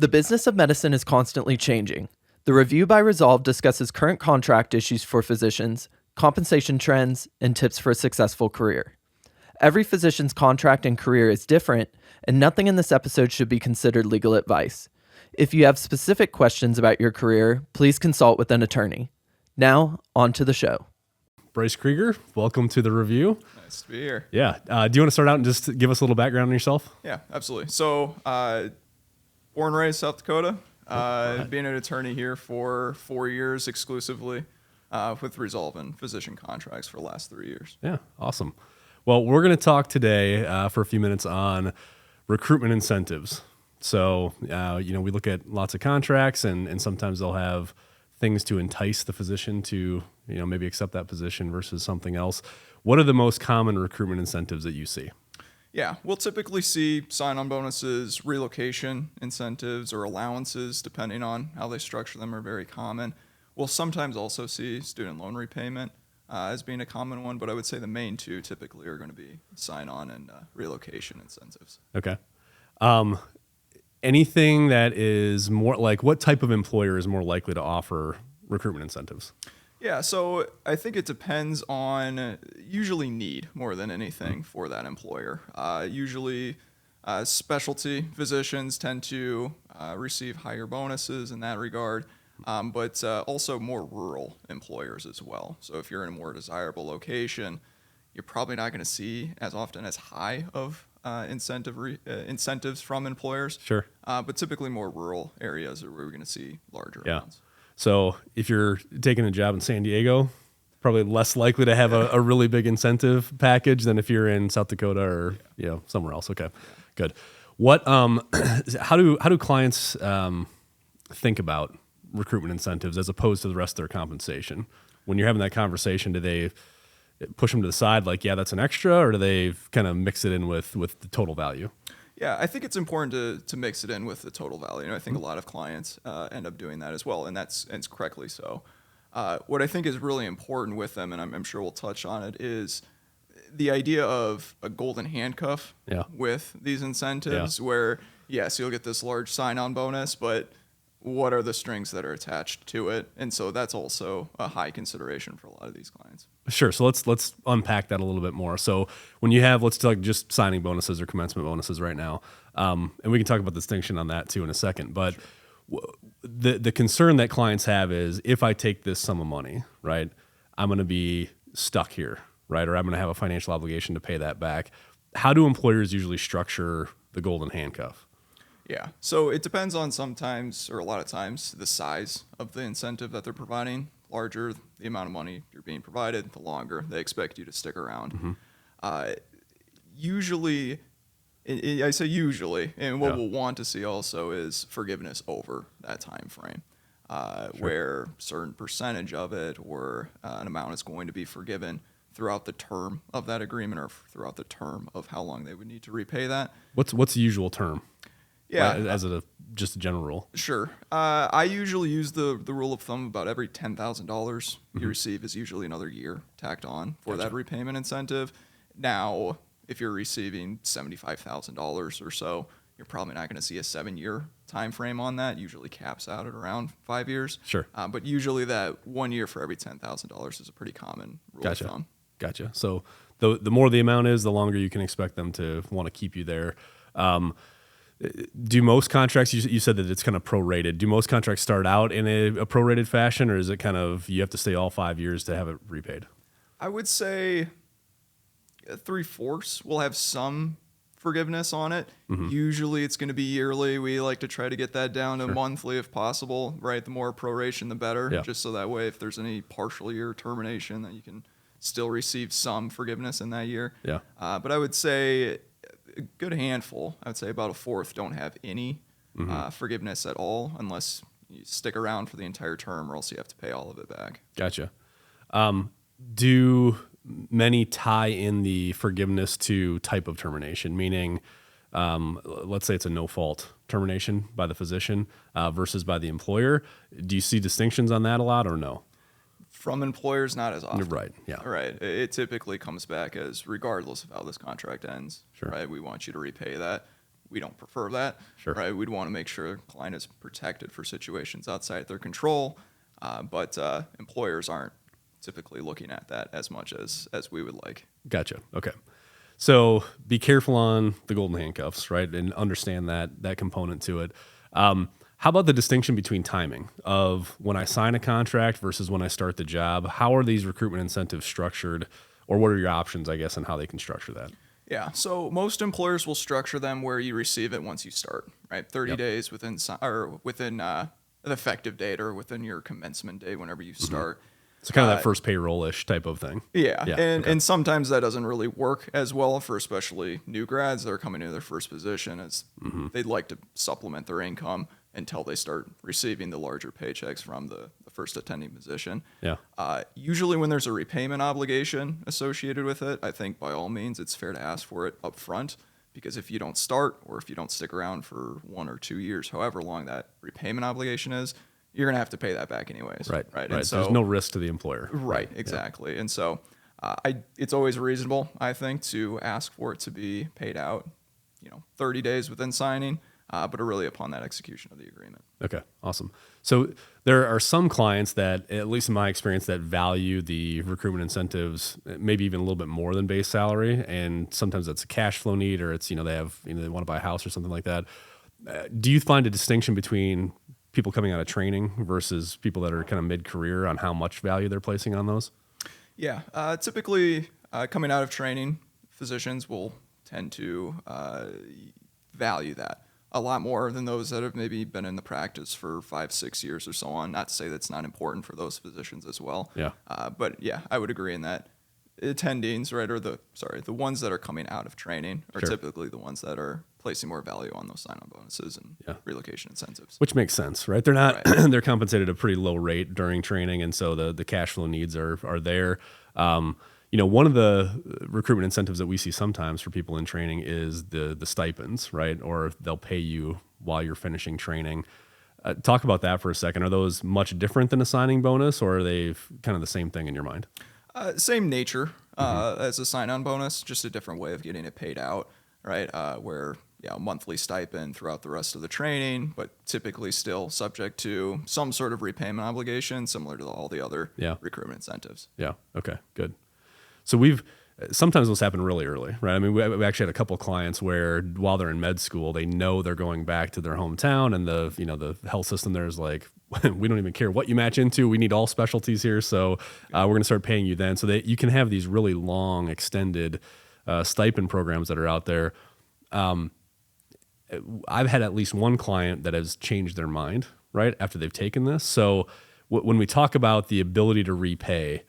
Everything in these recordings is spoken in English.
The business of medicine is constantly changing. The review by Resolve discusses current contract issues for physicians, compensation trends, and tips for a successful career. Every physician's contract and career is different, and nothing in this episode should be considered legal advice. If you have specific questions about your career, please consult with an attorney. Now, on to the show. Bryce Krieger, welcome to the review. Nice to be here. Yeah. Do you want to start out and just give us a little background on yourself? Yeah, absolutely. So, born and raised South Dakota. Being an attorney here for 4 years exclusively with Resolve and physician contracts for the last 3 years. Yeah, awesome. Well, we're going to talk today for a few minutes on recruitment incentives. So, we look at lots of contracts and sometimes they'll have things to entice the physician to, maybe accept that position versus something else. What are the most common recruitment incentives that you see? Yeah, we'll typically see sign-on bonuses, relocation incentives, or allowances, depending on how they structure them, are very common. We'll sometimes also see student loan repayment as being a common one, but I would say the main two typically are going to be sign-on and relocation incentives. Okay. Anything that is more like, what type of employer is more likely to offer recruitment incentives? Yeah, so I think it depends on usually need more than anything for that employer. Usually specialty physicians tend to receive higher bonuses in that regard, but also more rural employers as well. So if you're in a more desirable location, you're probably not going to see as often as high of incentives from employers. Sure. But typically more rural areas are where we're going to see larger amounts. So if you're taking a job in San Diego, probably less likely to have a really big incentive package than if you're in South Dakota or somewhere else. Okay, good. What how do clients think about recruitment incentives as opposed to the rest of their compensation? When you're having that conversation, do they push them to the side like, yeah, that's an extra, or do they kind of mix it in with the total value? Yeah, I think it's important to mix it in with the total value. I think a lot of clients end up doing that as well, and that's correctly so. What I think is really important with them, and I'm sure we'll touch on it, is the idea of a golden handcuff with these incentives where, yes, you'll get this large sign-on bonus, but what are the strings that are attached to it? And so that's also a high consideration for a lot of these clients. Sure. So let's unpack that a little bit more. So when you have, let's talk just signing bonuses or commencement bonuses right now, and we can talk about the distinction on that too in a second. But the concern that clients have is, if I take this sum of money, right, I'm going to be stuck here, right, or I'm going to have a financial obligation to pay that back. How do employers usually structure the golden handcuff? Yeah, so it depends on sometimes, or a lot of times, the size of the incentive that they're providing. Larger the amount of money you're being provided, the longer they expect you to stick around. Usually, I say usually, and what we'll want to see also is forgiveness over that time frame, where a certain percentage of it or an amount is going to be forgiven throughout the term of that agreement or throughout the term of how long they would need to repay that. What's the usual term? Yeah, as just a general rule. Sure. I usually use the rule of thumb about every $10,000 you receive is usually another year tacked on for that repayment incentive. Now, if you're receiving $75,000 or so, you're probably not going to see a 7-year time frame on that. Usually caps out at around 5 years. Sure. But usually that 1 year for every $10,000 is a pretty common rule of thumb. Gotcha. So the more the amount is, the longer you can expect them to want to keep you there. Do most contracts, you said that it's kind of prorated, do most contracts start out in a prorated fashion, or is it kind of you have to stay all 5 years to have it repaid? I would say 3/4 will have some forgiveness on it. Usually it's going to be yearly. We like to try to get that down to monthly if possible, right? The more proration, the better, just so that way if there's any partial year termination that you can still receive some forgiveness in that year. But I would say a good handful, I would say about 1/4, don't have any forgiveness at all unless you stick around for the entire term, or else you have to pay all of it back. Gotcha. Do many tie in the forgiveness to type of termination, meaning let's say it's a no-fault termination by the physician versus by the employer? Do you see distinctions on that a lot or no? From employers, not as often. Right, yeah. Right. It typically comes back as regardless of how this contract ends, right? We want you to repay that. we don't prefer that. Sure. Right? We'd want to make sure the client is protected for situations outside their control, but employers aren't typically looking at that as much as we would like. Gotcha. Okay. So be careful on the golden handcuffs, right? And understand that component to it. How about the distinction between timing of when I sign a contract versus when I start the job? How are these recruitment incentives structured, or what are your options, I guess, on how they can structure that? Yeah, so most employers will structure them where you receive it once you start, right? 30 days within the effective date or within your commencement date whenever you start. So kind of that first payroll-ish type of thing. Yeah. And sometimes that doesn't really work as well for especially new grads that are coming into their first position, as they'd like to supplement their income until they start receiving the larger paychecks from the first attending position. Yeah. Usually when there's a repayment obligation associated with it, I think by all means it's fair to ask for it up front, because if you don't start or if you don't stick around for 1 or 2 years, however long that repayment obligation is, you're going to have to pay that back anyways. Right. And so there's no risk to the employer. Right, exactly. Yeah. And so it's always reasonable, I think, to ask for it to be paid out, 30 days within signing, but really upon that execution of the agreement. Okay, awesome. So there are some clients that, at least in my experience, that value the recruitment incentives, maybe even a little bit more than base salary. And sometimes it's a cash flow need, or it's, they have, they want to buy a house or something like that. Do you find a distinction between people coming out of training versus people that are kind of mid-career on how much value they're placing on those? Yeah, typically coming out of training, physicians will tend to value that a lot more than those that have maybe been in the practice for 5-6 years or so on. Not to say that's not important for those physicians as well. Yeah. But yeah, I would agree in that attendings, right, or the ones that are coming out of training are typically the ones that are placing more value on those sign-on bonuses and relocation incentives. Which makes sense, right? They're not they're compensated at a pretty low rate during training, and so the cash flow needs are there. One of the recruitment incentives that we see sometimes for people in training is the stipends, right? Or they'll pay you while you're finishing training. Talk about that for a second. Are those much different than a signing bonus, or are they kind of the same thing in your mind? Same nature as a sign-on bonus, just a different way of getting it paid out, right? Where monthly stipend throughout the rest of the training, but typically still subject to some sort of repayment obligation, similar to all the other recruitment incentives. Yeah. Okay. Good. So sometimes those happen really early, right? I mean, we actually had a couple of clients where while they're in med school, they know they're going back to their hometown, and the health system there is like, we don't even care what you match into. We need all specialties here, so we're going to start paying you then. So that you can have these really long, extended stipend programs that are out there. I've had at least one client that has changed their mind right after they've taken this. So when we talk about the ability to repay,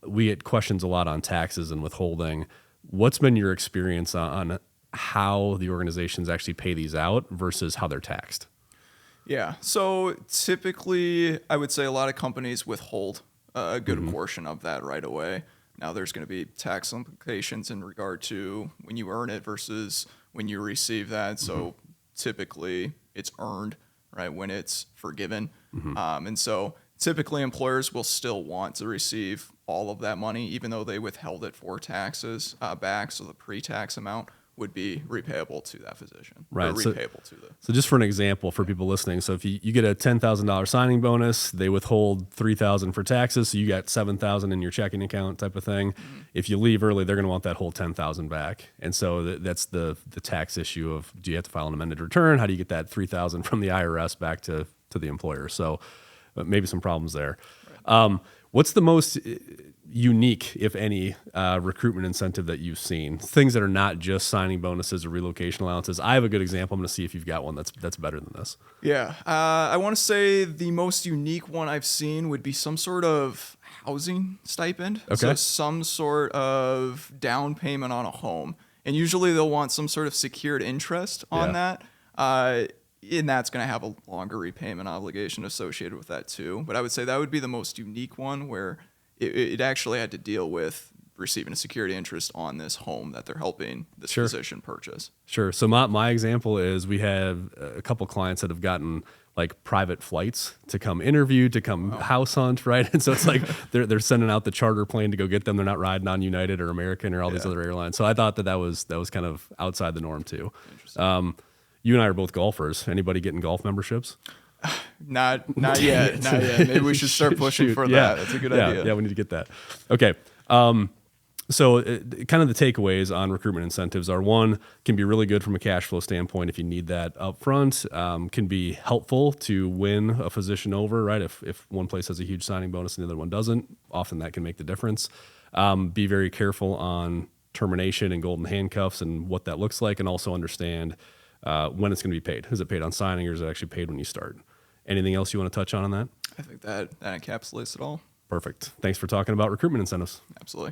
we get questions a lot on taxes and withholding. What's been your experience on how the organizations actually pay these out versus how they're taxed? Yeah, so typically I would say a lot of companies withhold a good portion of that right away. Now there's going to be tax implications in regard to when you earn it versus when you receive that. So typically it's earned, right, when it's forgiven. And so typically employers will still want to receive all of that money, even though they withheld it for taxes back. So the pre-tax amount would be repayable to that physician. Right. Or repayable to the. So just for an example for people listening, so if you get a $10,000 signing bonus, they withhold $3,000 for taxes, so you got $7,000 in your checking account type of thing. If you leave early, they're going to want that whole $10,000 back. And so that's the tax issue of, do you have to file an amended return? How do you get that $3,000 from the IRS back to the employer? So maybe some problems there. Right. What's the most unique, if any, recruitment incentive that you've seen? Things that are not just signing bonuses or relocation allowances. I have a good example. I'm going to see if you've got one that's better than this. Yeah. I want to say the most unique one I've seen would be some sort of housing stipend. Okay. So some sort of down payment on a home. And usually they'll want some sort of secured interest on that. And that's going to have a longer repayment obligation associated with that too. But I would say that would be the most unique one, where it actually had to deal with receiving a security interest on this home that they're helping this physician purchase. Sure. So my example is, we have a couple clients that have gotten like private flights to come interview, to come house hunt, right? And so it's like they're sending out the charter plane to go get them. They're not riding on United or American or all these other airlines. So I thought that was kind of outside the norm too. You and I are both golfers. Anybody getting golf memberships? Not yet. Not yet. Maybe we should start pushing for that. That's a good idea. Yeah, we need to get that. Okay. So kind of the takeaways on recruitment incentives are, one, can be really good from a cash flow standpoint if you need that up front, can be helpful to win a physician over, right? If one place has a huge signing bonus and the other one doesn't, often that can make the difference. Be very careful on termination and golden handcuffs and what that looks like, and also understand when it's going to be paid. Is it paid on signing, or is it actually paid when you start? Anything else you want to touch on that? I think that encapsulates it all. Perfect. Thanks for talking about recruitment incentives. Absolutely.